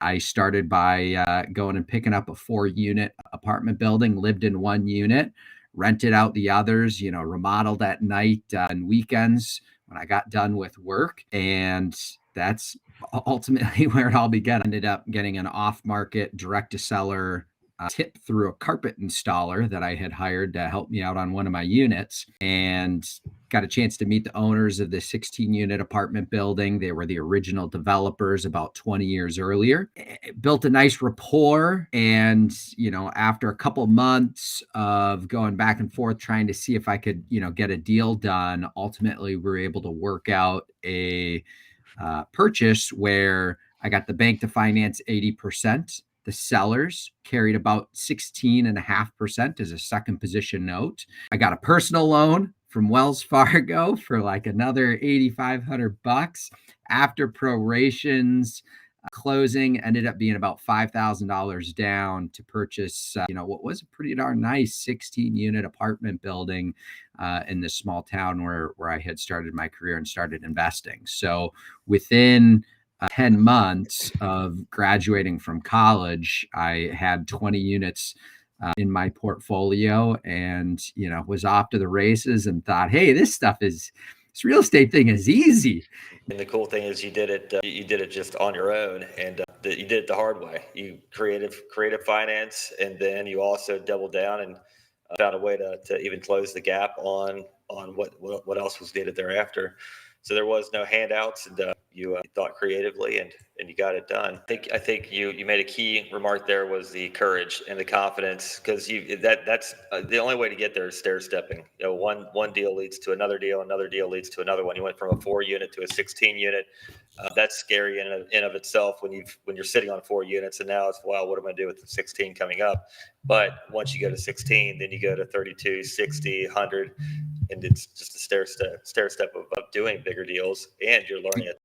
I started by going and picking up a 4-unit apartment building, lived in one unit, rented out the others, remodeled at night and weekends when I got done with work. And that's ultimately where it all began. I ended up getting an off-market direct-to-seller tip through a carpet installer that I had hired to help me out on one of my units, and got a chance to meet the owners of the 16-unit apartment building. They were the original developers about 20 years earlier. It built a nice rapport, and after a couple months of going back and forth trying to see if I could get a deal done, ultimately we were able to work out a purchase where I got the bank to finance 80%. The sellers carried about 16.5% as a second position note. I got a personal loan from Wells Fargo for like another $8,500 after prorations. Closing ended up being about $5,000 down to purchase, what was a pretty darn nice 16-unit apartment building in this small town where I had started my career and started investing. So within 10 months of graduating from college, I had 20 units in my portfolio, and was off to the races and thought, hey, this real estate thing is easy. And the cool thing is you did it just on your own, and you did it the hard way. You creative finance, and then you also doubled down and found a way to even close the gap on what else was needed thereafter. So there was no handouts, and you thought creatively, and you got it done. I think you made a key remark there, was the courage and the confidence, because that's the only way to get there is stair stepping. One deal leads to another deal leads to another one. You went from a 4-unit to a 16-unit. That's scary in of itself when you're sitting on 4 units, and now it's, wow, what am I going to do with the 16 coming up? But once you go to 16, then you go to 32, 60, 100. And it's just a stair step of doing bigger deals, and you're learning it.